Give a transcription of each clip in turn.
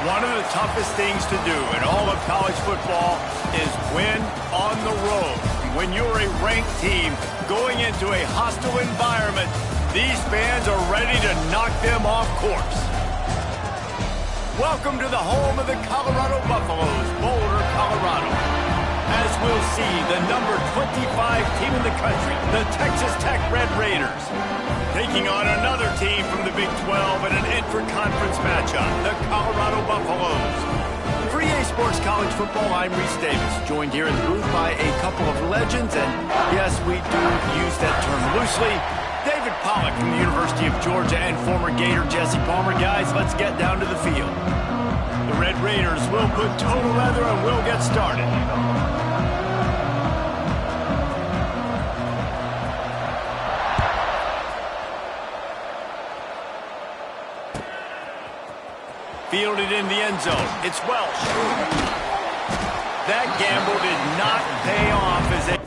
One of the toughest things to do in all of college football is win on the road. When you're a ranked team going into a hostile environment, these fans are ready to knock them off course. Welcome to the home of the Colorado Buffaloes, Boulder, Colorado. As we'll see, the number 25 team in the country, the Texas Tech Red Raiders, taking on another team from the Big 12 in an intra-conference matchup, the Colorado Buffaloes. For EA Sports College Football, I'm Reese Davis, joined here in the booth by a couple of legends, and yes, we do use that term loosely. David Pollack from the University of Georgia and former Gator Jesse Palmer. Guys, let's get down to the field. The Red Raiders will put total leather and we'll get started. Fielded in the end zone. It's Welsh. That gamble did not pay off as a...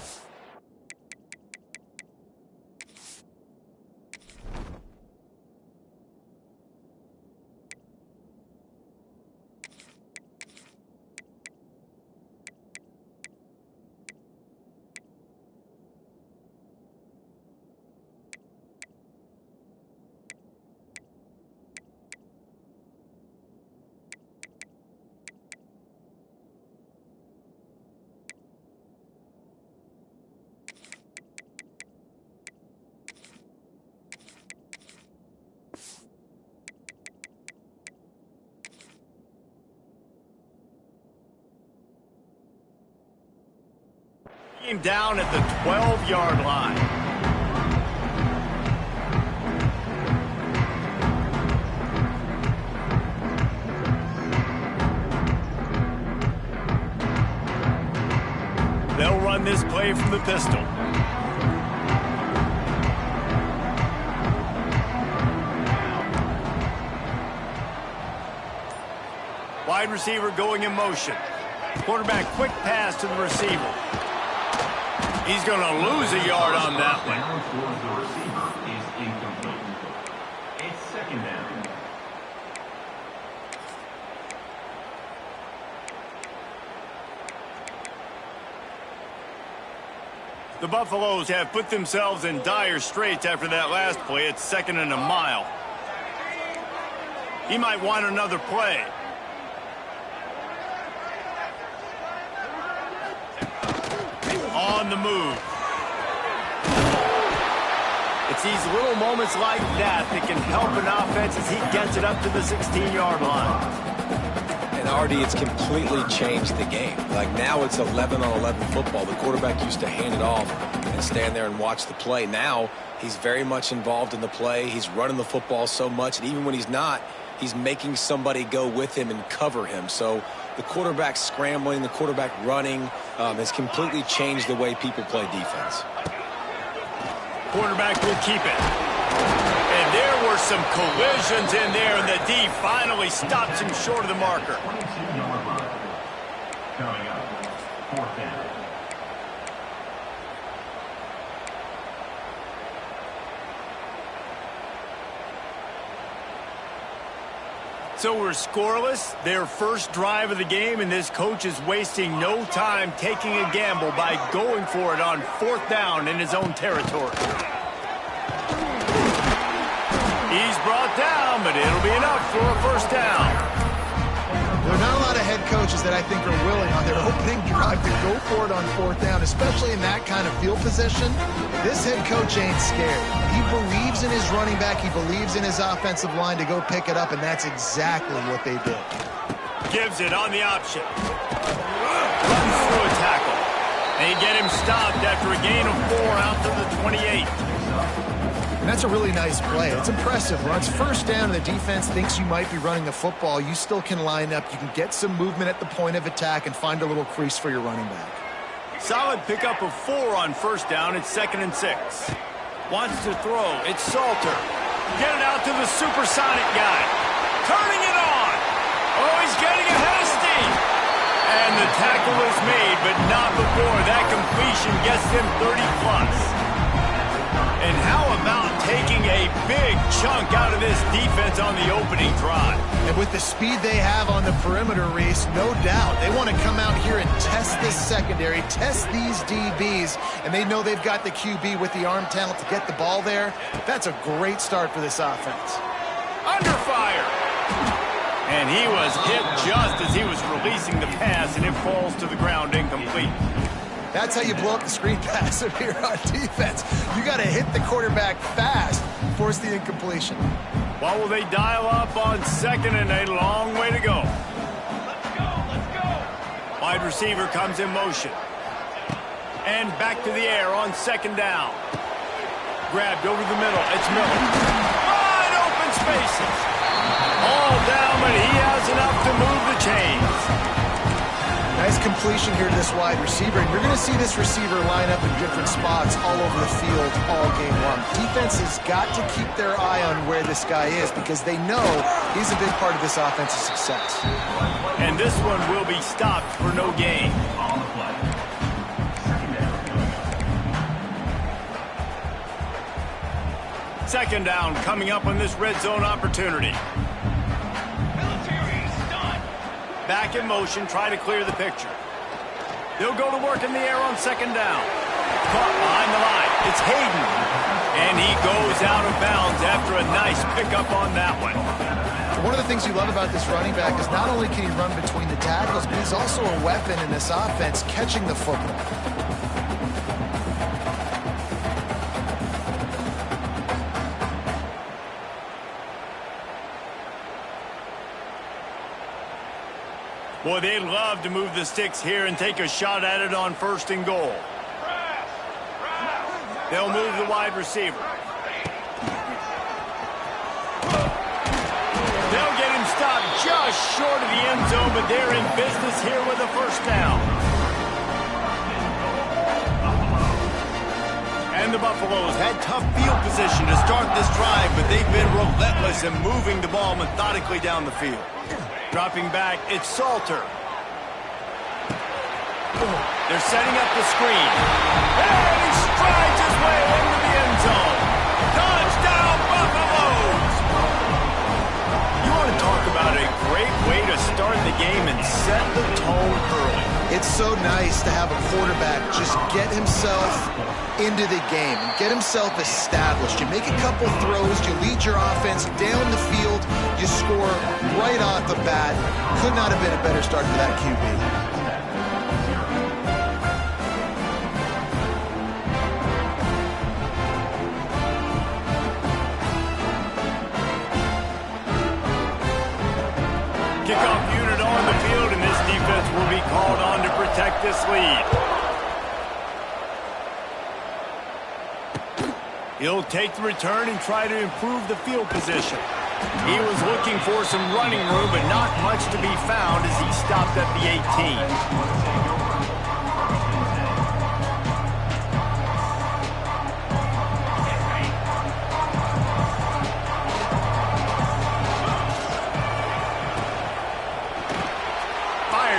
down at the 12-yard line. They'll run this play from the pistol. Wide receiver going in motion. Quarterback quick pass to the receiver. He's going to lose a yard on that one. It's second down. The Buffaloes have put themselves in dire straits after that last play. It's second and a mile. He might want another play. On the move. It's these little moments like that that can help an offense as he gets it up to the 16-yard line. And Artie, it's completely changed the game. Like now it's 11-on-11 football. The quarterback used to hand it off and stand there and watch the play. Now he's very much involved in the play. He's running the football so much, and even when he's not, he's making somebody go with him and cover him. So the quarterback scrambling, the quarterback running has completely changed the way people play defense. Quarterback will keep it. And there were some collisions in there, and the D finally stops him short of the marker. 22-yard line. Coming up, fourth down. So we're scoreless, their first drive of the game, and this coach is wasting no time taking a gamble by going for it on fourth down in his own territory. He's brought down, but it'll be enough for a first down. There are not a lot of head coaches that I think are willing on their opening drive to go for it on fourth down, especially in that kind of field position. This head coach ain't scared. He believes in his running back. He believes in his offensive line to go pick it up, and that's exactly what they did. Gives it on the option. Runs through a tackle. They get him stopped after a gain of 4 out to the 28. And that's a really nice play. It's impressive. When it's first down and the defense thinks you might be running the football, you still can line up. You can get some movement at the point of attack and find a little crease for your running back. Solid pickup of 4 on first down. It's 2nd and 6. Wants to throw. It's Salter. Get it out to the supersonic guy. Turning it on. Oh, he's getting ahead of steam. And the tackle is made, but not before that completion gets him 30+. And how about taking a big chunk out of this defense on the opening drive. And with the speed they have on the perimeter, Reese, no doubt they want to come out here and test this secondary, test these DBs, and they know they've got the QB with the arm talent to get the ball there. That's a great start for this offense. Under fire. And he was hit just as he was releasing the pass, and it falls to the ground incomplete. That's how you blow up the screen pass up here on defense. You got to hit the quarterback fast, force the incompletion. What will they dial up on second and a long way to go? Let's go, let's go. Wide receiver comes in motion. And back to the air on second down. Grabbed over the middle. It's Miller. Wide open spaces. All down, but he has enough to move the chains. Nice completion here to this wide receiver, and you're going to see this receiver line up in different spots all over the field all game long. Defense has got to keep their eye on where this guy is because they know he's a big part of this offensive success. And this one will be stopped for no gain. On the play. Second down coming up on this red zone opportunity. Back in motion, try to clear the picture. They'll go to work in the air on second down. Caught behind the line. It's Hayden. And he goes out of bounds after a nice pickup on that one. One of the things you love about this running back is not only can he run between the tackles, but he's also a weapon in this offense catching the football. Boy, they'd love to move the sticks here and take a shot at it on first and goal. They'll move the wide receiver. They'll get him stopped just short of the end zone, but they're in business here with a first down. And the Buffaloes had tough field position to start this drive, but they've been relentless in moving the ball methodically down the field. Dropping back, it's Salter. They're setting up the screen. And he strides his way into the end zone. Touchdown, Buffaloes! You want to talk about a great way to start the game and set the tone early. It's so nice to have a quarterback just get himself into the game and get himself established. You make a couple throws, you lead your offense down the field, you score right off the bat. Could not have been a better start for that QB. Kickoff unit on the field, and this defense will be called on to protect this lead. He'll take the return and try to improve the field position. He was looking for some running room, but not much to be found as he stopped at the 18.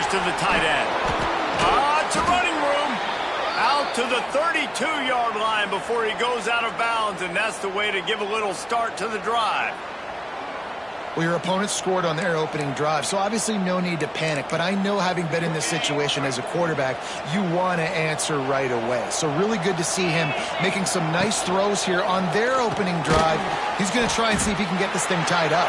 To the tight end. To running room. Out to the 32-yard line before he goes out of bounds, and that's the way to give a little start to the drive. Well, your opponent scored on their opening drive, so obviously no need to panic. But I know, having been in this situation as a quarterback, you want to answer right away. So really good to see him making some nice throws here on their opening drive. He's going to try and see if he can get this thing tied up.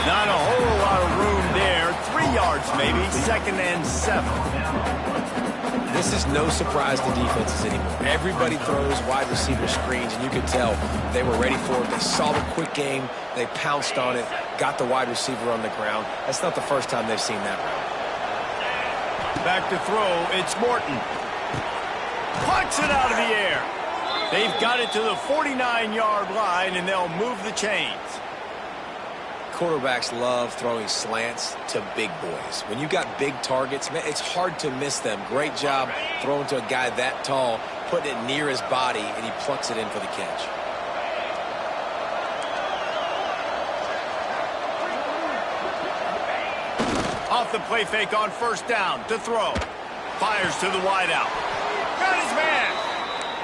Not a whole lot of room there. 3 yards maybe. 2nd and 7. This is no surprise to defenses anymore. Everybody throws wide receiver screens, and you could tell they were ready for it. They saw the quick game. They pounced on it, got the wide receiver on the ground. That's not the first time they've seen that route. Back to throw. It's Morton. Plucks it out of the air. They've got it to the 49-yard line, and they'll move the chains. Quarterbacks love throwing slants to big boys. When you got big targets, man, it's hard to miss them. Great job throwing to a guy that tall, putting it near his body, and he plucks it in for the catch. Off the play fake on first down to throw. Fires to the wideout. Got his man.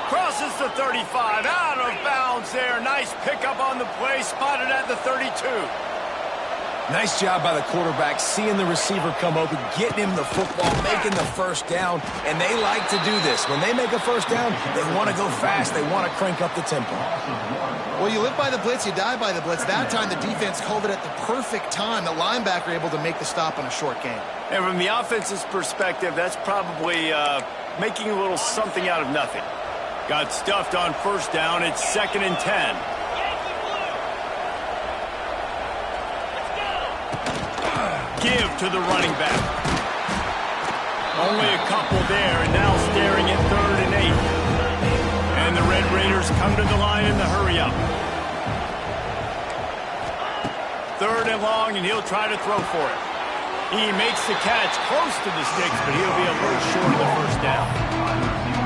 Crosses the 35, out of bounds there. Nice pickup on the play, spotted at the 32. Nice job by the quarterback, seeing the receiver come open, getting him the football, making the first down, and they like to do this. When they make a first down, they want to go fast. They want to crank up the tempo. Well, you live by the blitz, you die by the blitz. That time, the defense called it at the perfect time. The linebacker able to make the stop on a short game. And from the offense's perspective, that's probably making a little something out of nothing. Got stuffed on first down. It's 2nd and 10. Give to the running back. Only a couple there, and now staring at 3rd and 8. And the Red Raiders come to the line in the hurry-up. 3rd and long, and he'll try to throw for it. He makes the catch close to the sticks, but he'll be a little short of the first down.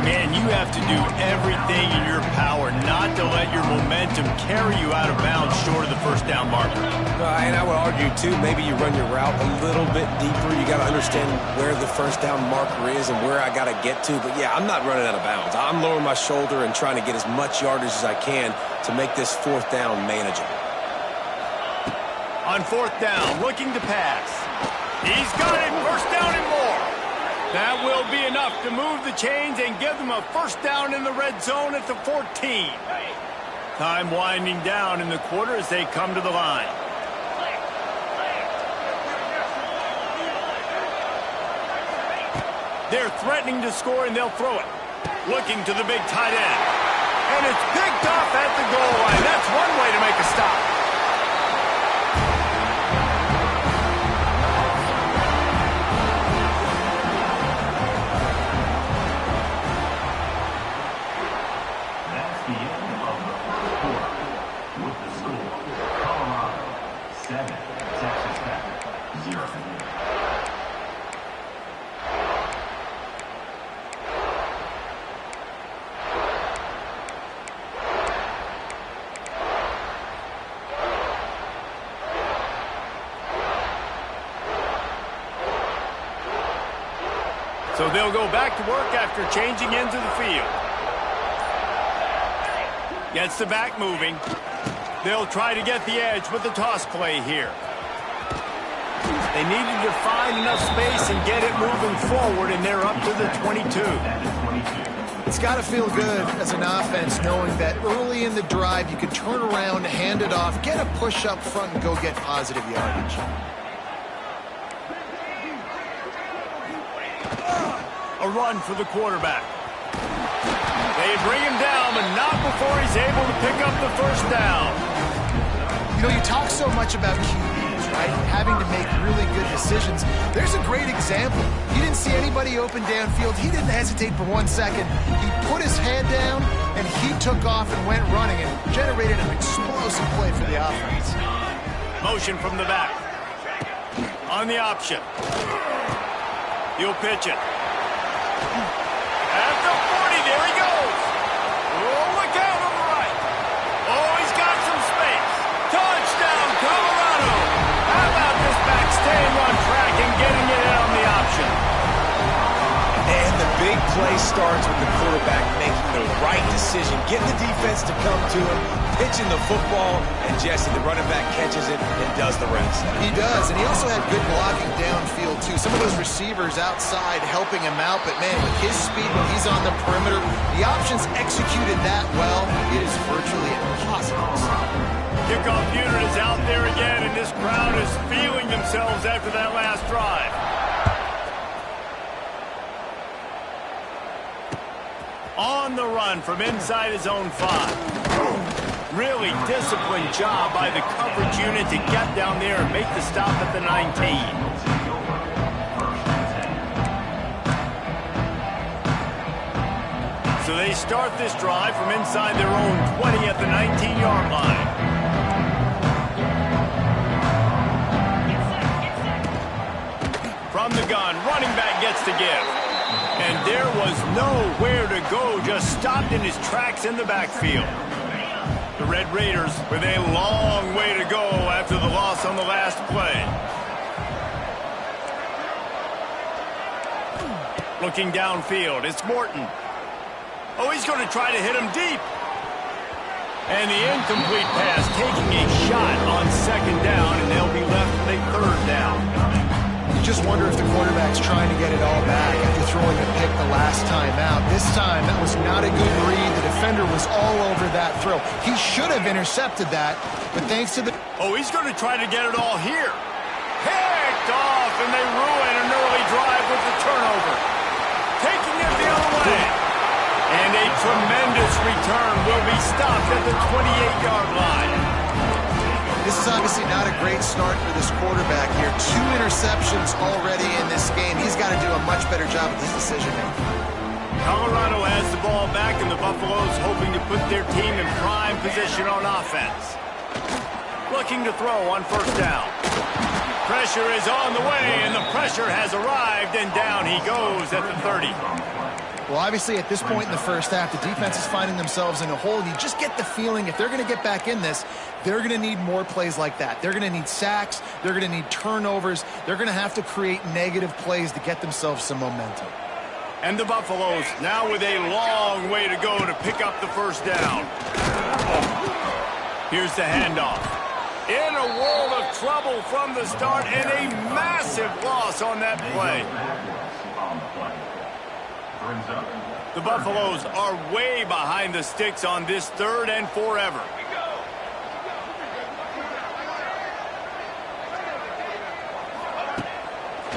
Man, you have to do everything in your power not to let your momentum carry you out of bounds short of the first down marker. And I would argue, too, maybe you run your route a little bit deeper. You got to understand where the first down marker is and where I got to get to. But, yeah, I'm not running out of bounds. I'm lowering my shoulder and trying to get as much yardage as I can to make this 4th down manageable. On 4th down, looking to pass. He's got it, first down and more. That will be enough to move the chains and give them a first down in the red zone at the 14. Time winding down in the quarter as they come to the line. They're threatening to score, and they'll throw it. Looking to the big tight end. And it's picked off at the goal line. That's one way to make a stop. So they'll go back to work after changing into the field. Gets the back moving. They'll try to get the edge with the toss play here. They needed to find enough space and get it moving forward, and they're up to the 22. It's got to feel good as an offense knowing that early in the drive you can turn around, hand it off, get a push up front, and go get positive yardage. A run for the quarterback. They bring him down, but not before he's able to pick up the first down. You know, you talk so much about QBs, right? Having to make really good decisions. There's a great example. He didn't see anybody open downfield. He didn't hesitate for 1 second. He put his head down, and he took off and went running and generated an explosive play for the offense. Motion from the back. On the option. He'll pitch it. At the 40, there he goes. Oh, look out on the right. Oh, he's got some space. Touchdown, Colorado. How about this back staying on track and getting it in on the option? And the big play starts with the quarterback making the right decision, getting the defense to come to him, pitching the football, and Jesse, the running back, catches it and does the rest. He does, and he also had good blocking downfield, too. Some of those receivers outside helping him out, but, man, with his speed when he's on the perimeter, the options executed that well, it is virtually impossible to stop. Kickoff unit is out there again, and this crowd is feeling themselves after that last drive. On the run from inside his own 5. Really disciplined job by the coverage unit to get down there and make the stop at the 19. So they start this drive from inside their own 20 at the 19-yard line. From the gun, running back gets the give. And there was nowhere to go, just stopped in his tracks in the backfield. The Red Raiders with a long way to go after the loss on the last play. Looking downfield, it's Morton. Oh, he's going to try to hit him deep. And the incomplete pass taking a shot on second down, and they'll be left with a third down. You just wonder if the quarterback's trying to get it all back after throwing a pick the last time out. This time, that was not a good read. The defender was all over that throw. He should have intercepted that, but thanks to the... Oh, he's going to try to get it all here. Picked off, and they ruin an early drive with the turnover. Taking it the other way. And a tremendous return will be stopped at the 28-yard line. This is obviously not a great start for this quarterback here. 2 interceptions already in this game. He's got to do a much better job with his decision-making. Colorado has the ball back, and the Buffaloes hoping to put their team in prime position on offense. Looking to throw on first down. Pressure is on the way, and the pressure has arrived, and down he goes at the 30. Well, obviously, at this point in the first half, the defense is finding themselves in a hole. You just get the feeling if they're going to get back in this, they're going to need more plays like that. They're going to need sacks. They're going to need turnovers. They're going to have to create negative plays to get themselves some momentum. And the Buffaloes now with a long way to go to pick up the first down. Here's the handoff. In a world of trouble from the start, and a massive loss on that play. The Buffaloes are way behind the sticks on this 3rd and forever.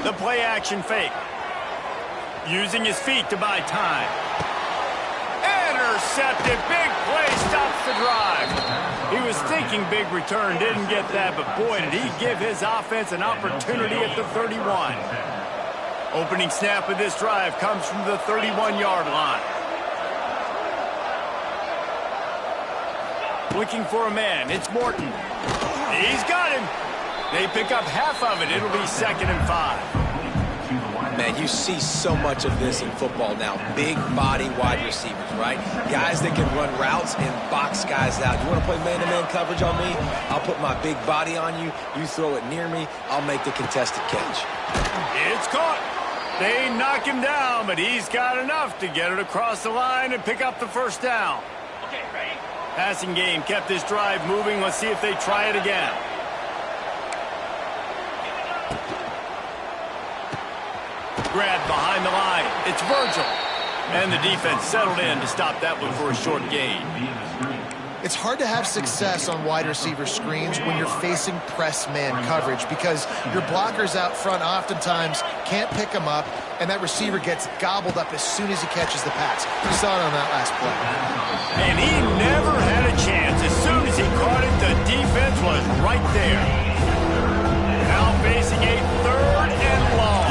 The play action fake. Using his feet to buy time. Intercepted. Big play stops the drive. He was thinking big return, didn't get that, but boy, did he give his offense an opportunity at the 31. Opening snap of this drive comes from the 31-yard line. Looking for a man. It's Morton. He's got him. They pick up half of it. It'll be 2nd and 5. Man, you see so much of this in football now. Big body wide receivers, right? Guys that can run routes and box guys out. You want to play man-to-man coverage on me? I'll put my big body on you. You throw it near me, I'll make the contested catch. It's caught. They knock him down, but he's got enough to get it across the line and pick up the first down. Okay, ready? Passing game kept this drive moving. Let's see if they try it again. Grabbed behind the line. It's Virgil. And the defense settled in to stop that one for a short gain. It's hard to have success on wide receiver screens when you're facing press man coverage because your blockers out front oftentimes can't pick them up, and that receiver gets gobbled up as soon as he catches the pass. We saw it on that last play. And he never had a chance. As soon as he caught it, the defense was right there. Now facing a 3rd and long.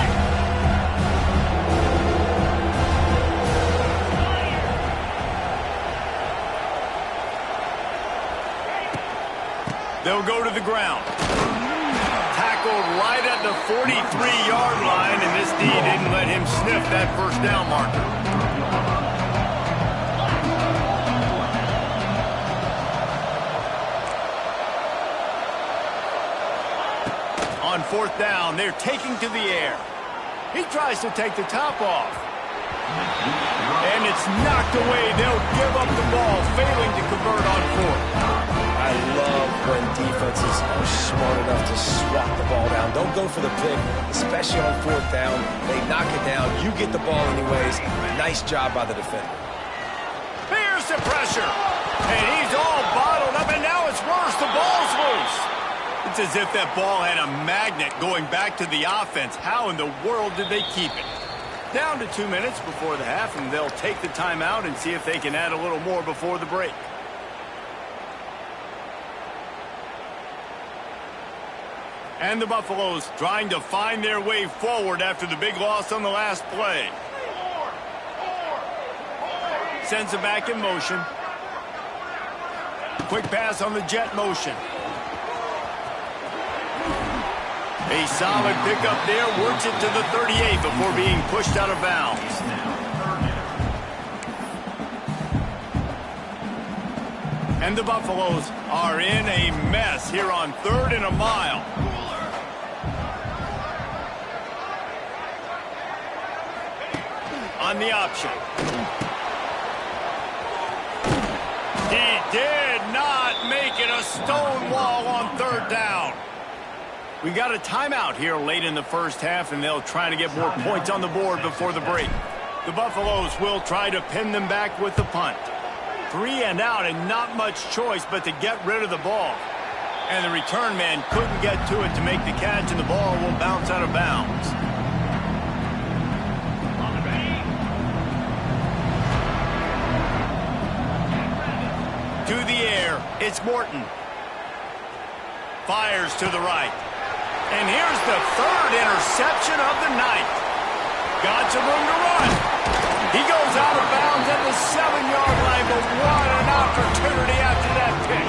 They'll go to the ground. Tackled right at the 43-yard line, and this D didn't let him sniff that first down marker. On 4th down, they're taking to the air. He tries to take the top off. And it's knocked away. They'll give up the ball, failing to convert on 4th. I love when defenses are smart enough to swat the ball down. Don't go for the pick, especially on 4th down. They knock it down. You get the ball anyways. Nice job by the defender. Here's the pressure. And he's all bottled up, and now it's worse. The ball's loose. It's as if that ball had a magnet going back to the offense. How in the world did they keep it? Down to 2 minutes before the half, and they'll take the timeout and see if they can add a little more before the break. And the Buffaloes trying to find their way forward after the big loss on the last play. Sends it back in motion. Quick pass on the jet motion. A solid pickup there, works it to the 38 before being pushed out of bounds. And the Buffaloes are in a mess here on 3rd and a mile. On the option. stone wall on third down. We got a timeout here late in the first half, and they'll try to get more points on the board before the break. The Buffaloes will try to pin them back with the punt. 3 and out, and not much choice but to get rid of the ball. And the return man couldn't get to it to make the catch, and the ball will bounce out of bounds. To the air, it's Morton. Fires to the right. And here's the third interception of the night. Got some room to run. He goes out of bounds at the 7-yard line, but what an opportunity after that pick.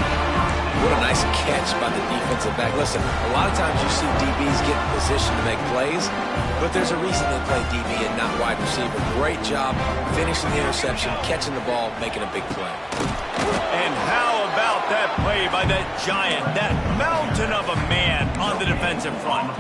What a nice catch by the defensive back. Listen, a lot of times you see DBs get in position to make plays, but there's a reason they play DB and not wide receiver. Great job finishing the interception, catching the ball, making a big play. And how about that play by that giant, that mountain of a man on the defensive front?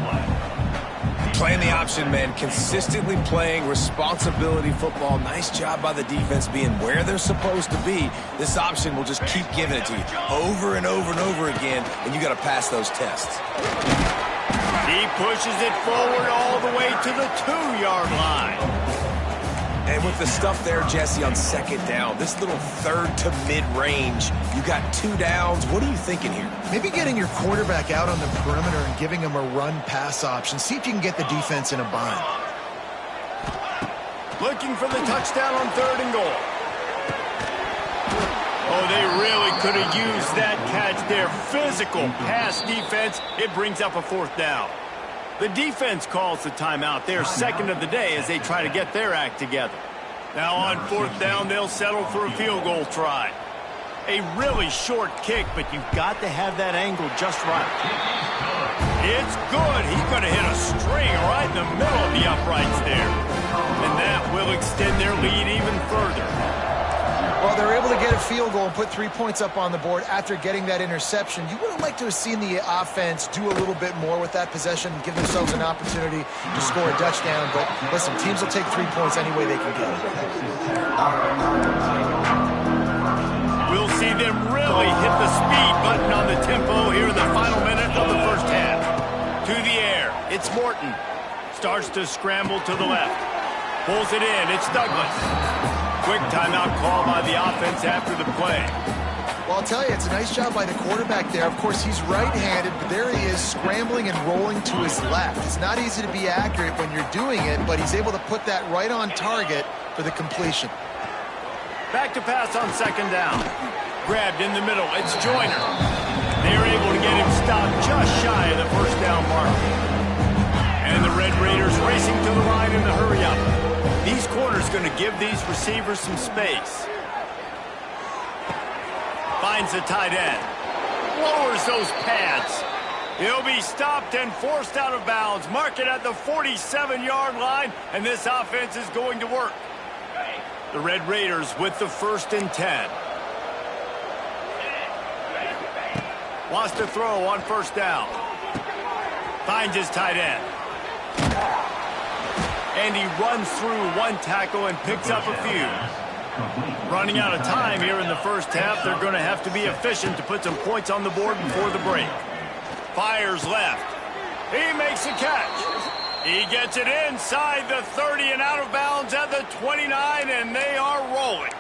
Playing the option, man, consistently playing responsibility football. Nice job by the defense being where they're supposed to be. This option will just keep giving it to you over and over and over again, and you got to pass those tests. He pushes it forward all the way to the 2-yard line. And with the stuff there, Jesse, on second down, this little third to mid-range, you got 2 downs. What are you thinking here? Maybe getting your quarterback out on the perimeter and giving him a run-pass option. See if you can get the defense in a bind. Looking for the touchdown on 3rd and goal. Oh, they really could have used that catch there. Physical pass defense. It brings up a 4th down. The defense calls the timeout. They're second of the day as they try to get their act together. Now on 4th down, they'll settle for a field goal try. A really short kick, but you've got to have that angle just right. It's good. He could have hit a string right in the middle of the uprights there. And that will extend their lead even further. Well, they're able to get a field goal and put 3 points up on the board after getting that interception. You would have liked to have seen the offense do a little bit more with that possession and give themselves an opportunity to score a touchdown. But listen, teams will take 3 points any way they can get it. We'll see them really hit the speed button on the tempo here in the final minute of the first half. To the air, it's Morton. Starts to scramble to the left. Pulls it in, it's Douglas. Quick timeout call by the offense after the play. Well, I'll tell you, it's a nice job by the quarterback there. Of course, he's right-handed, but there he is scrambling and rolling to his left. It's not easy to be accurate when you're doing it, but he's able to put that right on target for the completion. Back to pass on 2nd down. Grabbed in the middle, it's Joyner. They're able to get him stopped just shy of the 1st down mark. And the Red Raiders racing to the line in the hurry-up. These corners going to give these receivers some space. Finds the tight end. Lowers those pads. He'll be stopped and forced out of bounds. Mark it at the 47-yard line, and this offense is going to work. The Red Raiders with the 1st and 10. Wants to throw on 1st down. Finds his tight end. And he runs through 1 tackle and picks up a few. Running out of time here in the first half. They're going to have to be efficient to put some points on the board before the break. Fires left. He makes a catch. He gets it inside the 30 and out of bounds at the 29, and they are rolling.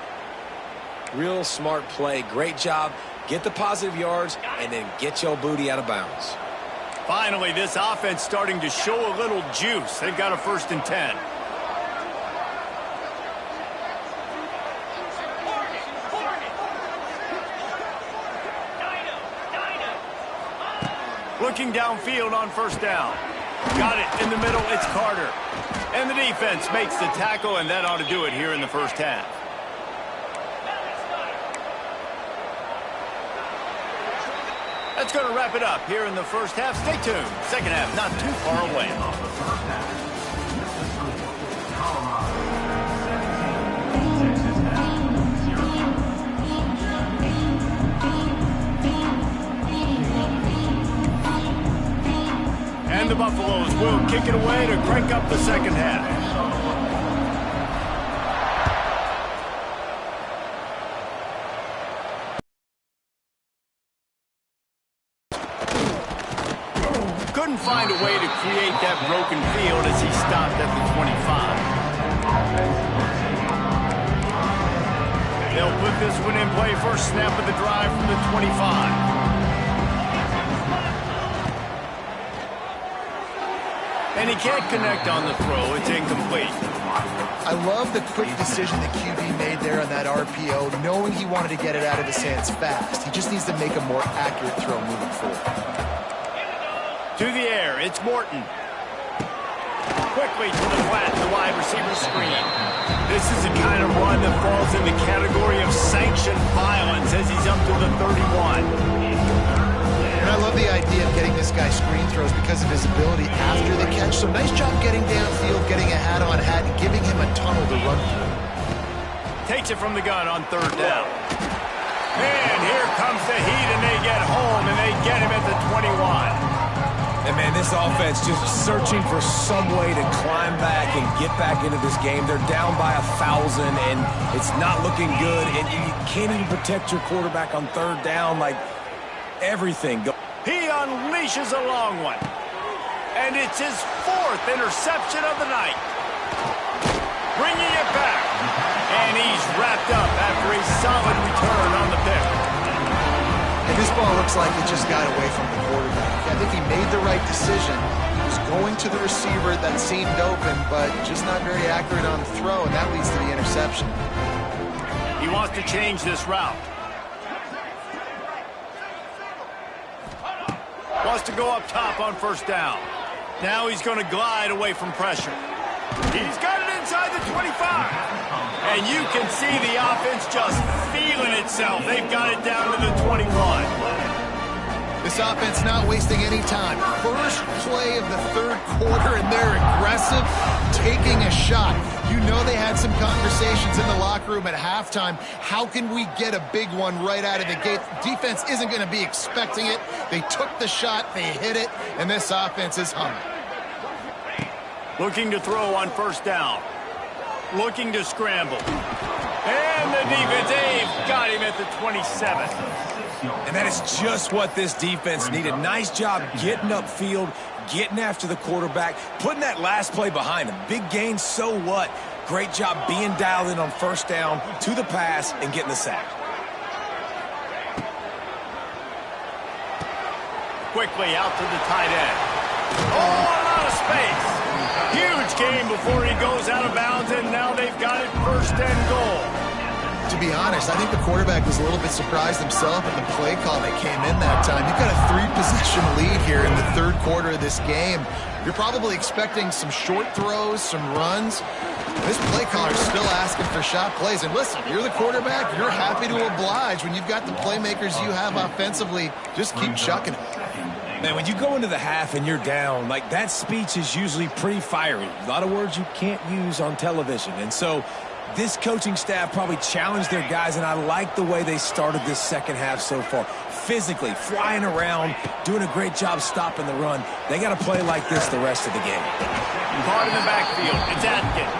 Real smart play. Great job. Get the positive yards and then get your booty out of bounds. Finally, this offense starting to show a little juice. They've got a 1st and 10. Looking downfield on 1st down. Got it in the middle, it's Carter. And the defense makes the tackle, and that ought to do it here in the first half. That's going to wrap it up here in the first half. Stay tuned. Second half, not too far away. And the Buffaloes will kick it away to crank up the second half. couldn't find a way to create that broken field as he stopped at the 25. They'll put this one in play first snap of the drive from the 25. And he can't connect on the throw. It's incomplete. I love the quick decision the QB made there on that RPO, knowing he wanted to get it out of his hands fast. He just needs to make a more accurate throw moving forward. To the air, it's Morton. Quickly to the flat, the wide receiver screen. This is the kind of run that falls in the category of sanctioned violence as he's up to the 31. And I love the idea of getting this guy screen throws because of his ability after the catch. So nice job getting downfield, getting a hat-on-hat, and giving him a tunnel to run through. Takes it from the gun on third down. And here comes the heat, and they get home, and they get him at the 21. And, man, this offense just searching for some way to climb back and get back into this game. They're down by 1,000, and it's not looking good. And you can't even protect your quarterback on third down. Like, everything. He unleashes a long one. And it's his 4th interception of the night. Bringing it back. And he's wrapped up after a solid return on the pick. And this ball looks like it just got away from the quarterback. I think he made the right decision. He was going to the receiver that seemed open, but just not very accurate on the throw, and that leads to the interception. He wants to change this route. Wants to go up top on first down. Now he's going to glide away from pressure. He's got it inside the 25. And you can see the offense just feeling itself. They've got it down to the 21. This offense not wasting any time. First play of the third quarter, and they're aggressive, taking a shot. You know they had some conversations in the locker room at halftime. How can we get a big one right out of the gate? Defense isn't going to be expecting it. They took the shot, they hit it, and this offense is humming. Looking to throw on first down. Looking to scramble. And the defense, they've got him at the 27. And that is just what this defense needed. Nice job getting upfield, getting after the quarterback, putting that last play behind him. Big gain, so what? Great job being dialed in on first down, to the pass, and getting the sack. Quickly out to the tight end. Oh, a lot of space. Huge game before he goes out of bounds, and now they've got it first and goal. To be honest, I think the quarterback was a little bit surprised himself at the play call that came in that time. You've got a 3-possession lead here in the third quarter of this game. You're probably expecting some short throws, some runs. This play caller is still asking for shot plays. And listen, you're the quarterback. You're happy to oblige when you've got the playmakers you have offensively. Just keep chucking it. Man, when you go into the half and you're down, like, that speech is usually pretty fiery. A lot of words you can't use on television. And so this coaching staff probably challenged their guys, and I like the way they started this second half so far. Physically, flying around, doing a great job stopping the run. They got to play like this the rest of the game. Caught in the backfield, it's Atkins.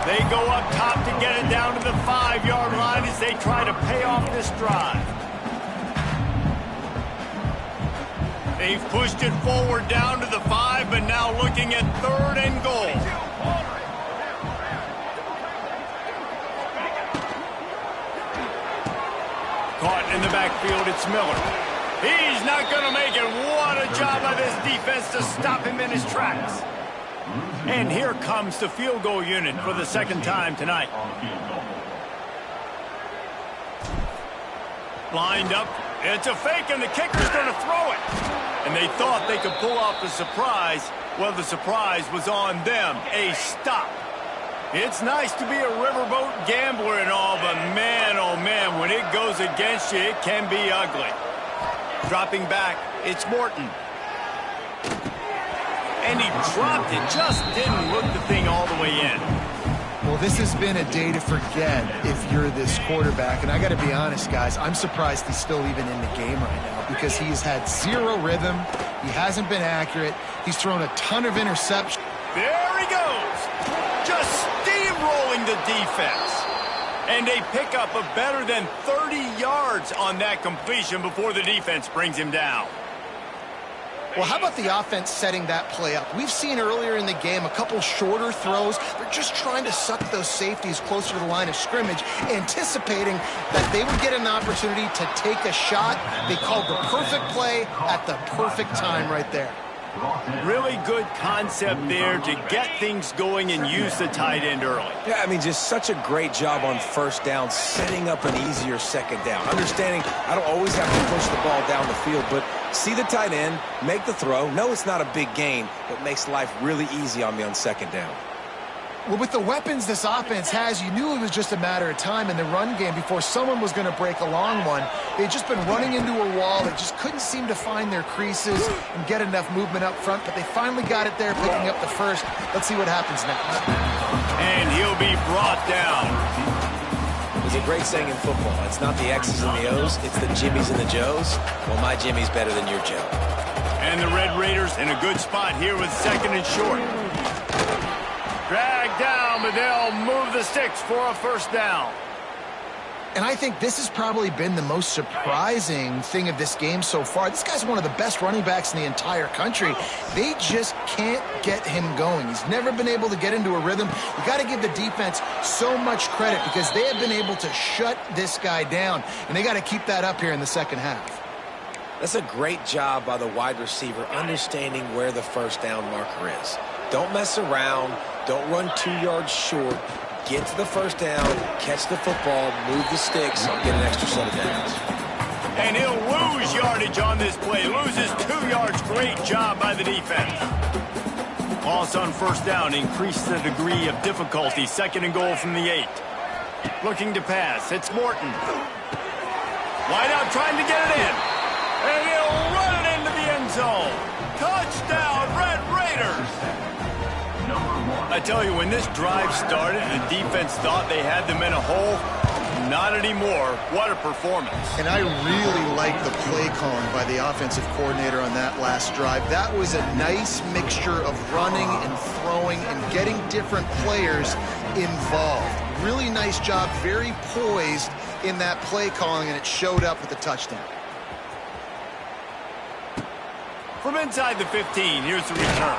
They go up top to get it down to the 5-yard line as they try to pay off this drive. They've pushed it forward down to the 5, but now looking at third and goal. Caught in the backfield, it's Miller. He's not going to make it. What a job by this defense to stop him in his tracks. And here comes the field goal unit for the second time tonight. Lined up. It's a fake, and the kicker's going to throw it. And they thought they could pull off the surprise. Well, the surprise was on them. A stop. It's nice to be a riverboat gambler and all, but man, oh man, when it goes against you, it can be ugly. Dropping back, it's Morton. And he dropped it, just didn't look the thing all the way in. Well, this has been a day to forget if you're this quarterback. And I got to be honest, guys, I'm surprised he's still even in the game right now because he's had zero rhythm. He hasn't been accurate. He's thrown a ton of interceptions. There he goes. Just steamrolling the defense. And they pick up a better than 30 yards on that completion before the defense brings him down. Well, how about the offense setting that play up? We've seen earlier in the game a couple shorter throws. They're just trying to suck those safeties closer to the line of scrimmage, anticipating that they would get an opportunity to take a shot. They called the perfect play at the perfect time right there. Really good concept there to get things going and use the tight end early. Yeah, I mean, just such a great job on first down, setting up an easier second down. Understanding I don't always have to push the ball down the field, but see the tight end, make the throw. No, it's not a big gain, but makes life really easy on me on second down. Well, with the weapons this offense has, you knew it was just a matter of time in the run game before someone was going to break a long one. They'd just been running into a wall. They just couldn't seem to find their creases and get enough movement up front, but they finally got it there, picking up the first. Let's see what happens next. And he'll be brought down. There's a great saying in football. It's not the X's and the O's, it's the Jimmies and the Joes. Well, my Jimmy's better than your Joe. And the Red Raiders in a good spot here with second and short. Drag down, but they'll move the sticks for a first down. And I think this has probably been the most surprising thing of this game so far. This guy's one of the best running backs in the entire country. They just can't get him going. He's never been able to get into a rhythm. You got to give the defense so much credit because they have been able to shut this guy down, and they got to keep that up here in the second half. That's a great job by the wide receiver understanding where the first down marker is. Don't mess around. Don't run 2 yards short. Get to the first down, catch the football, move the sticks, get an extra set of downs. And he'll lose yardage on this play. Loses 2 yards. Great job by the defense. Loss on first down. Increase the degree of difficulty. Second and goal from the 8. Looking to pass. It's Morton. Wide out trying to get it in. And he'll run it into the end zone. Touchdown, Red Raiders. I tell you, when this drive started, the defense thought they had them in a hole. Not anymore. What a performance. And I really like the play calling by the offensive coordinator on that last drive. That was a nice mixture of running and throwing and getting different players involved. Really nice job, very poised in that play calling, and it showed up with the touchdown. From inside the 15, here's the return.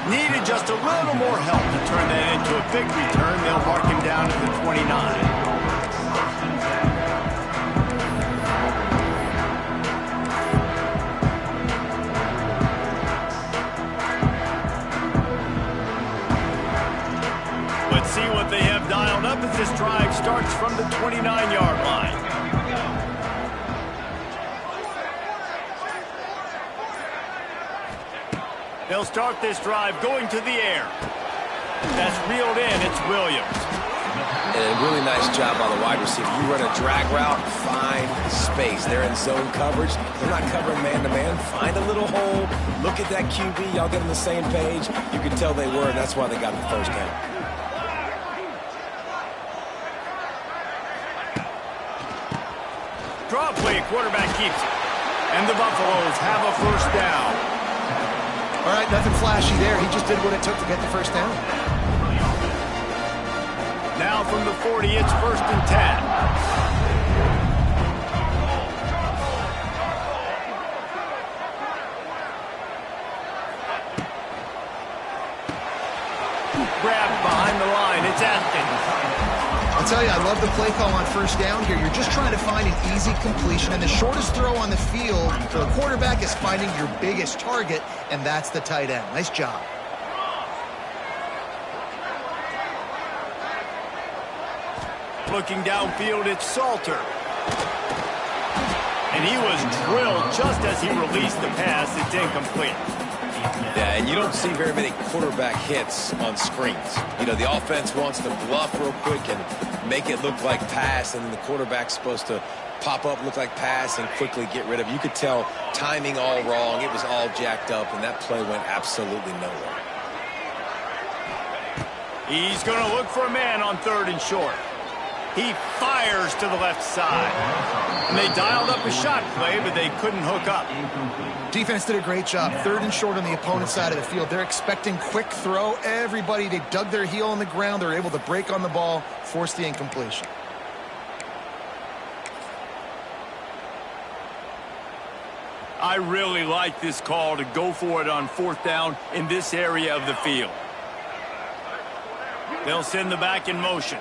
Needed just a little more help to turn that into a big return. They'll mark him down at the 29. Let's see what they have dialed up as this drive starts from the 29-yard line. They'll start this drive going to the air. That's reeled in. It's Williams. And a really nice job by the wide receiver. You run a drag route, find space. They're in zone coverage. They're not covering man-to-man. Find a little hole. Look at that QB. Y'all get on the same page. You can tell they were, and that's why they got the first down. Draw play. Quarterback keeps it. And the Buffaloes have a first down. All right, nothing flashy there. He just did what it took to get the first down. Now from the 40, it's first and 10. Grabbed behind the line. It's Atkins. I'll tell you, I love the play call on first down here. You're just trying to find an easy completion, and the shortest throw on the field for the quarterback is finding your biggest target, and that's the tight end. Nice job. Looking downfield, it's Salter. And he was drilled just as he released the pass. It's incomplete. Yeah, and you don't see very many quarterback hits on screens. You know, the offense wants to bluff real quick and make it look like pass, and then the quarterback's supposed to pop up, look like pass, and quickly get rid of it. You could tell timing all wrong. It was all jacked up, and that play went absolutely nowhere. He's going to look for a man on third and short. He fires to the left side. And they dialed up a shot play, but they couldn't hook up. Defense did a great job. Third and short on the opponent's side of the field. They're expecting quick throw. Everybody, they dug their heel on the ground. They're able to break on the ball, force the incompletion. I really like this call to go for it on 4th down in this area of the field. They'll send the back in motion.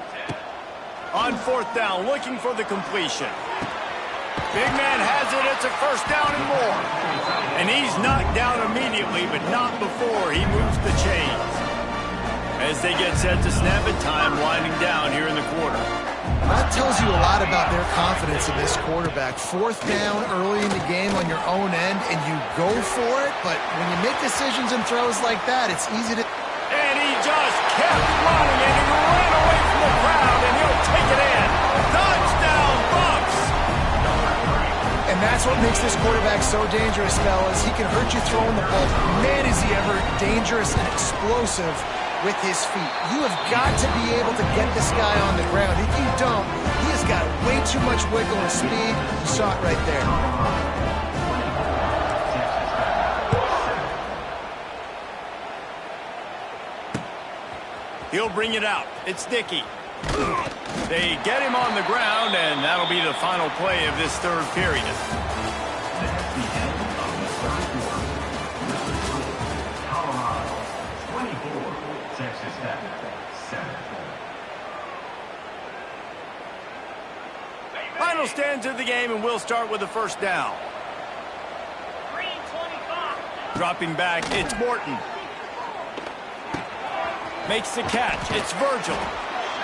On 4th down, looking for the completion. Big man has it. It's a 1st down and more. And he's knocked down immediately, but not before he moves the chains. As they get set to snap it, time winding down here in the quarter. That tells you a lot about their confidence in this quarterback. 4th down early in the game on your own end, and you go for it. But when you make decisions and throws like that, it's easy to... And he just kept running, and he ran away from the crowd, and he'll take it in. Touchdown, Bucks! And that's what makes this quarterback so dangerous, fellas. He can hurt you throwing the ball. Man, is he ever dangerous and explosive with his feet. You have got to be able to get this guy on the ground. If you don't, he has got way too much wiggle and speed. You saw it right there. He'll bring it out. It's Dickey. They get him on the ground, and that'll be the final play of this 3rd period. That's the end of the 3rd quarter. Colorado 24, Texas Tech 7. Final stands of the game, and we'll start with the 1st down. Dropping back, it's Morton. Makes the catch. It's Virgil.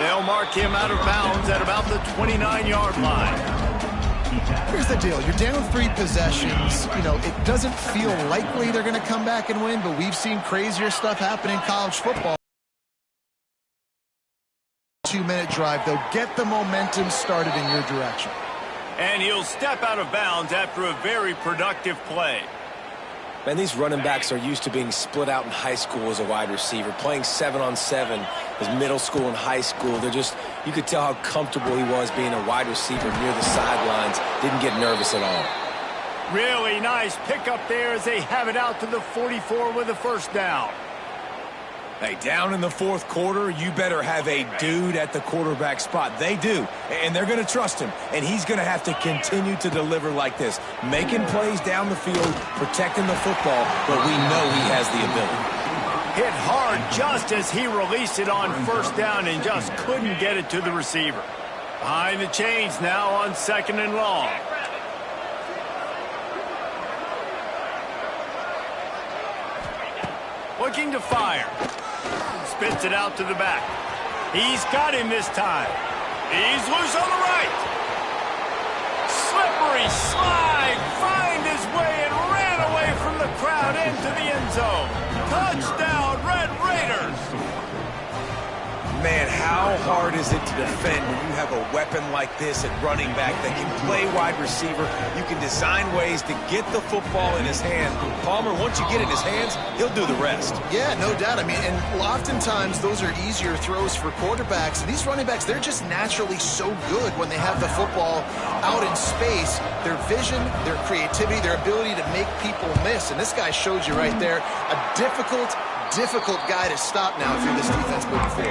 They'll mark him out of bounds at about the 29-yard line. Here's the deal. You're down 3 possessions. You know, it doesn't feel likely they're going to come back and win, but we've seen crazier stuff happen in college football. 2-minute drive. They'll get the momentum started in your direction. And he'll step out of bounds after a very productive play. Man, these running backs are used to being split out in high school as a wide receiver, playing 7-on-7 as middle school and high school. They're just, you could tell how comfortable he was being a wide receiver near the sidelines. Didn't get nervous at all. Really nice pickup there as they have it out to the 44 with a 1st down. Hey, down in the 4th quarter, you better have a dude at the quarterback spot. They do, and they're going to trust him, and he's going to have to continue to deliver like this, making plays down the field, protecting the football, but we know he has the ability. Hit hard just as he released it on 1st down and just couldn't get it to the receiver. Behind the chains now on 2nd and long. Looking to fire. Spits it out to the back. He's got him this time. He's loose on the right. Slippery slide. Find his way and ran away from the crowd into the end zone. Touchdown, Red Raiders. Man, how hard is it to defend when you have a weapon like this at running back that can play wide receiver? You can design ways to get the football in his hand. Palmer, once you get it in his hands, he'll do the rest. Yeah, no doubt. I mean, and oftentimes those are easier throws for quarterbacks. And these running backs, they're just naturally so good when they have the football out in space. Their vision, their creativity, their ability to make people miss. And this guy showed you right there a difficult guy to stop now if you're this defense moving forward.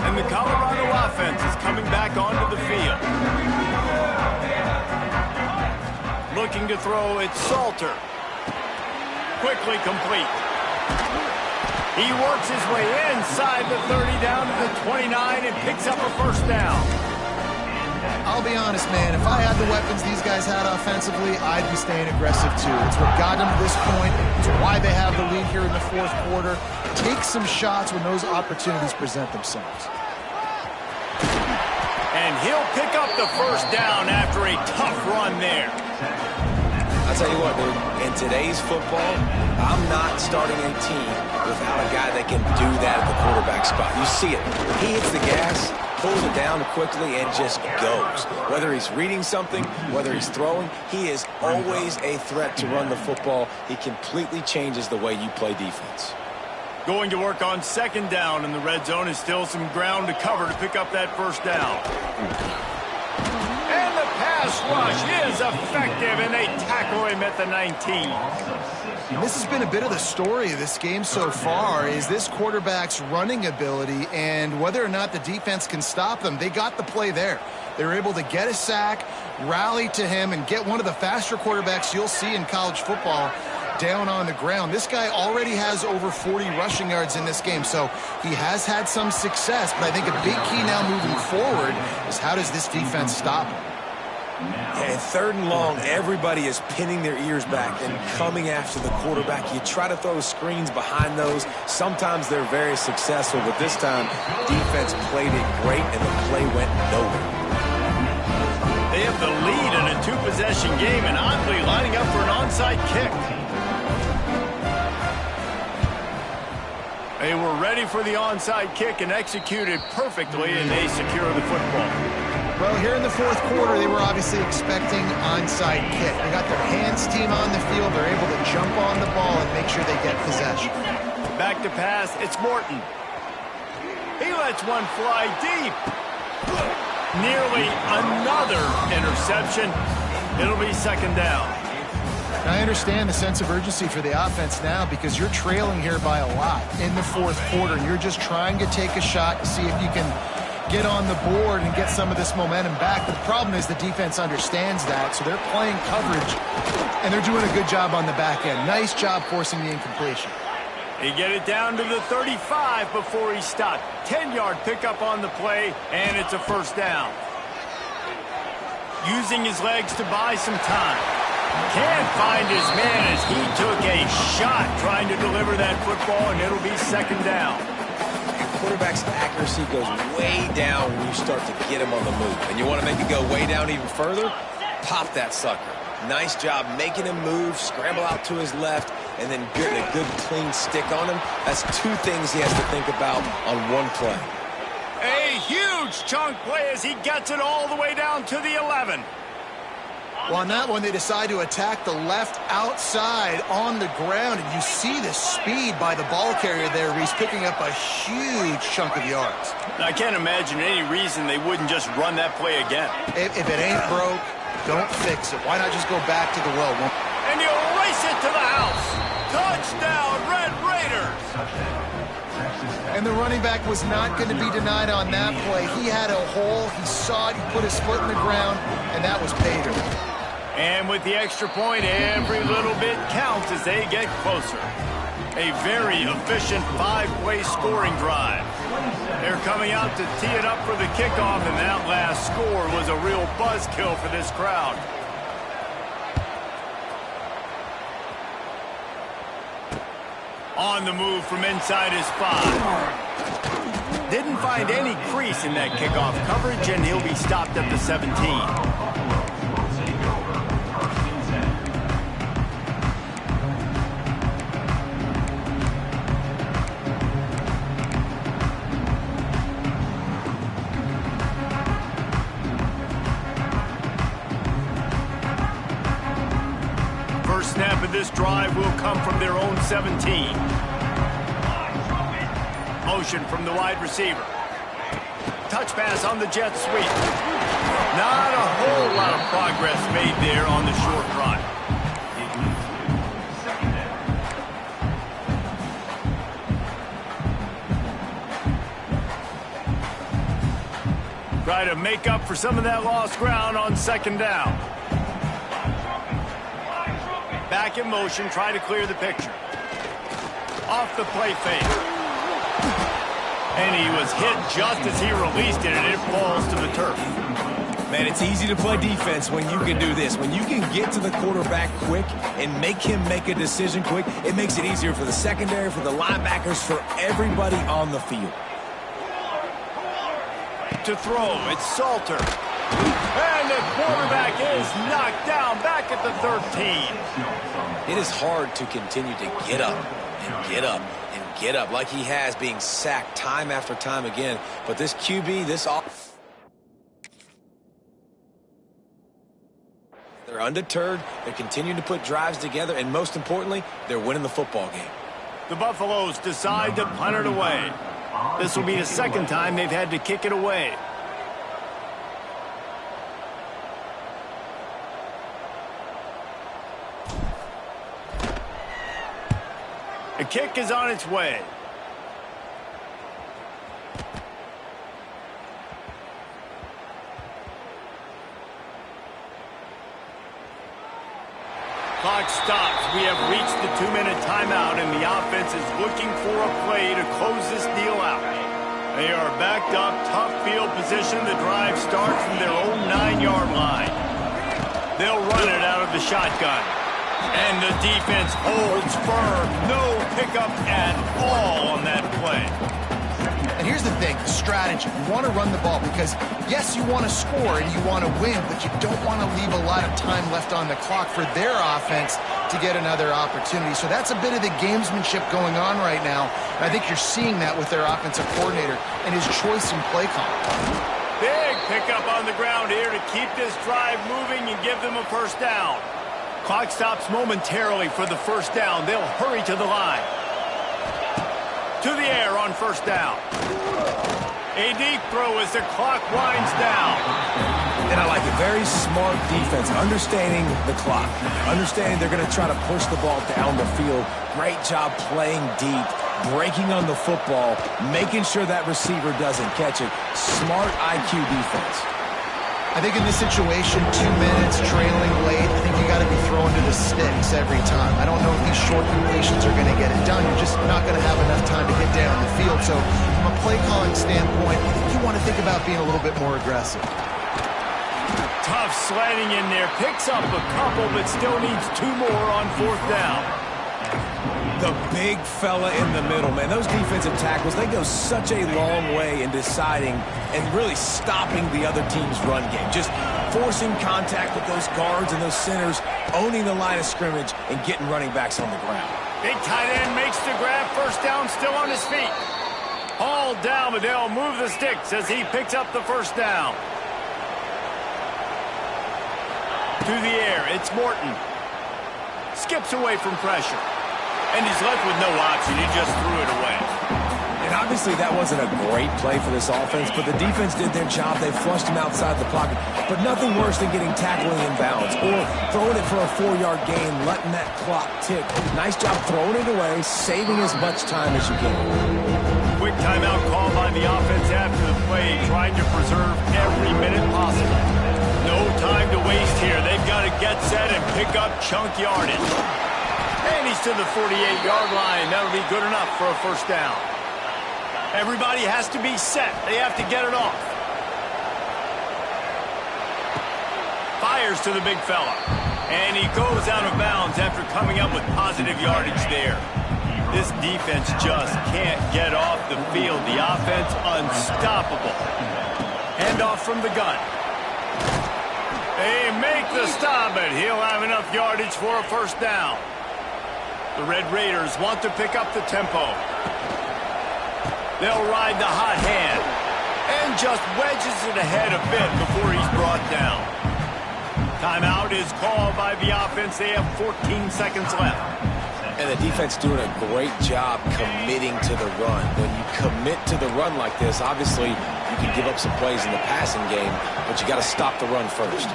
And the Colorado offense is coming back onto the field. Looking to throw, it's Salter. Quickly complete. He works his way inside the 30 down to the 29 and picks up a 1st down. I'll be honest, man. If I had the weapons these guys had offensively, I'd be staying aggressive too. It's what got them to this point. It's why they have the lead here in the 4th quarter. Take some shots when those opportunities present themselves. And he'll pick up the 1st down after a tough run there. I'll tell you what, dude, in today's football, I'm not starting a team without a guy that can do that at the quarterback spot. You see it. He hits the gas, pulls it down quickly, and just goes. Whether he's reading something, whether he's throwing, he is always a threat to run the football. He completely changes the way you play defense. Going to work on 2nd down, and the red zone is still some ground to cover to pick up that 1st down. And the pass rush is effective, and they tackle him at the 19. This has been a bit of the story of this game so far, is this quarterback's running ability and whether or not the defense can stop them. They got the play there. They were able to get a sack, rally to him, and get one of the faster quarterbacks you'll see in college football down on the ground. This guy already has over 40 rushing yards in this game, so he has had some success, but I think a big key now moving forward is how does this defense stop him? And 3rd and long, everybody is pinning their ears back and coming after the quarterback. You try to throw screens behind those. Sometimes they're very successful, but this time, defense played it great, and the play went nowhere. They have the lead in a 2-possession game and oddly lining up for an onside kick. They were ready for the onside kick and executed perfectly, and they secure the football. Well, here in the 4th quarter, they were obviously expecting onside kick. They got their hands team on the field. They're able to jump on the ball and make sure they get possession. Back to pass. It's Morton. He lets one fly deep. Nearly another interception. It'll be 2nd down. I understand the sense of urgency for the offense now because you're trailing here by a lot in the 4th quarter, and you're just trying to take a shot to see if you can get on the board and get some of this momentum back. But the problem is the defense understands that, so they're playing coverage, and they're doing a good job on the back end. Nice job forcing the incompletion. He get it down to the 35 before he stopped. 10-yard pickup on the play, and it's a 1st down. Using his legs to buy some time. Can't find his man as he took a shot trying to deliver that football, and it'll be 2nd down. Quarterback's accuracy goes way down when you start to get him on the move. And you want to make it go way down even further? Pop that sucker. Nice job making him move, scramble out to his left, and then getting a good clean stick on him. That's 2 things he has to think about on one play. A huge chunk play as he gets it all the way down to the 11. Well, on that one, they decide to attack the left outside on the ground, and you see the speed by the ball carrier there. He's picking up a huge chunk of yards. I can't imagine any reason they wouldn't just run that play again. If it ain't broke, don't fix it. Why not just go back to the well? And he'll race it to the house. Touchdown, Red Raiders. And the running back was not going to be denied on that play. He had a hole. He saw it. He put his foot in the ground, and that was pay dirt. And with the extra point, every little bit counts as they get closer. A very efficient 5-play scoring drive. They're coming out to tee it up for the kickoff, and that last score was a real buzzkill for this crowd. On the move from inside his 5. Didn't find any crease in that kickoff coverage, and he'll be stopped at the 17. First snap of this drive will come from their own 17. Motion from the wide receiver. Touch pass on the jet sweep. Not a whole lot of progress made there on the short run. Try to make up for some of that lost ground on 2nd down. Back in motion, try to clear the picture. Off the play fake. And he was hit just as he released it, and it falls to the turf. Man, it's easy to play defense when you can do this. When you can get to the quarterback quick and make him make a decision quick, it makes it easier for the secondary, for the linebackers, for everybody on the field. To throw, it's Salter. And the quarterback is knocked down back at the 13. It is hard to continue to get up and get up and get up like he has, being sacked time after time again. But this QB, this off, they're undeterred. They're continuing to put drives together, and most importantly, they're winning the football game. The Buffaloes decide to punt it away. This will be the 2nd time they've had to kick it away. The kick is on its way. Clock stops. We have reached the 2-minute timeout, and the offense is looking for a play to close this deal out. They are backed up, tough field position. The drive starts from their own 9-yard line. They'll run it out of the shotgun. And the defense holds firm. No pickup at all on that play. And here's the thing, strategy. You want to run the ball because, yes, you want to score and you want to win, but you don't want to leave a lot of time left on the clock for their offense to get another opportunity. So that's a bit of the gamesmanship going on right now. And I think you're seeing that with their offensive coordinator and his choice in play call. Big pickup on the ground here to keep this drive moving and give them a first down. Clock stops momentarily for the first down. They'll hurry to the line. To the air on first down. A deep throw as the clock winds down. And I like it. Very smart defense. Understanding the clock. Understanding they're going to try to push the ball down the field. Great job playing deep. Breaking on the football. Making sure that receiver doesn't catch it. Smart IQ defense. I think in this situation, 2 minutes, trailing late, I think you got to be throwing to the sticks every time. I don't know if these short completions are going to get it done. You're just not going to have enough time to get down the field. So from a play calling standpoint, I think you want to think about being a little bit more aggressive. Tough sliding in there. Picks up a couple, but still needs 2 more on fourth down. The big fella in the middle, man. Those defensive tackles, they go such a long way in deciding and really stopping the other team's run game. Just forcing contact with those guards and those centers, owning the line of scrimmage, and getting running backs on the ground. Big tight end makes the grab. First down, still on his feet. Hauled down, but they'll move the sticks as he picks up the first down. To the air, it's Morton. Skips away from pressure. And he's left with no option. He just threw it away. And obviously that wasn't a great play for this offense, but the defense did their job. They flushed him outside the pocket. But nothing worse than getting tackled in bounds or throwing it for a 4-yard gain, letting that clock tick. Nice job throwing it away, saving as much time as you can. Quick timeout call by the offense after the play, trying to preserve every minute possible. No time to waste here. They've got to get set and pick up chunk yardage. And he's to the 48-yard line. That'll be good enough for a first down. Everybody has to be set. They have to get it off. Fires to the big fella. And he goes out of bounds after coming up with positive yardage there. This defense just can't get off the field. The offense unstoppable. Handoff from the gun. They make the stop, but he'll have enough yardage for a first down. The Red Raiders want to pick up the tempo. They'll ride the hot hand and just wedges it ahead a bit before he's brought down. Timeout is called by the offense. They have 14 seconds left. And the defense doing a great job committing to the run. When you commit to the run like this, obviously you can give up some plays in the passing game, but you got to stop the run first.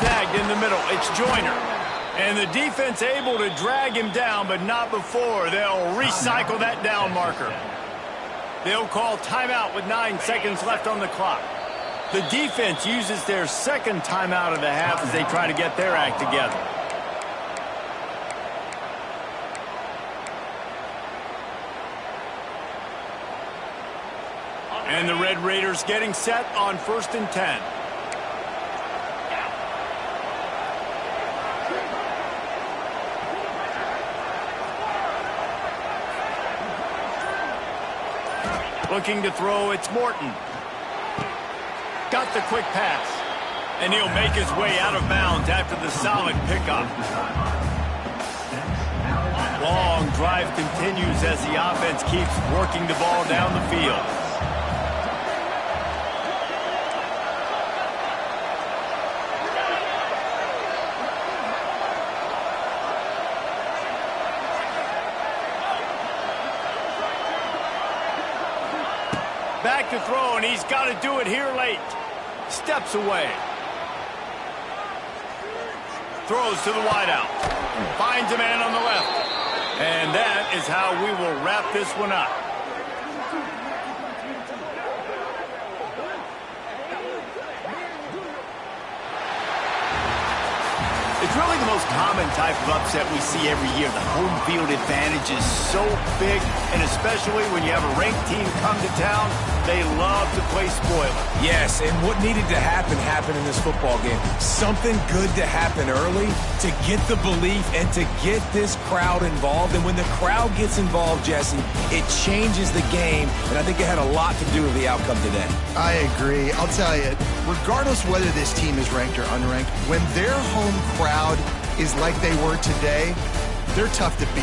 Snagged in the middle. It's Joyner. And the defense able to drag him down, but not before. They'll recycle that down marker. They'll call timeout with 9 seconds left on the clock. The defense uses their second timeout of the half as they try to get their act together. And the Red Raiders getting set on 1st and 10. Looking to throw, it's Morton. Got the quick pass. And he'll make his way out of bounds after the solid pickup. Long drive continues as the offense keeps working the ball down the field. Back to throw, and he's got to do it here late. Steps away. Throws to the wideout. Finds a man on the left. And that is how we will wrap this one up. It's really the most common type of upset we see every year. The home field advantage is so big, and especially when you have a ranked team come to town, they love to play spoiler. Yes, and what needed to happen happened in this football game. Something good to happen early to get the belief and to get this crowd involved. And when the crowd gets involved, Jesse, it changes the game, and I think it had a lot to do with the outcome today. I agree. I'll tell you, regardless whether this team is ranked or unranked, when their home crowd is like they were today, they're tough to beat.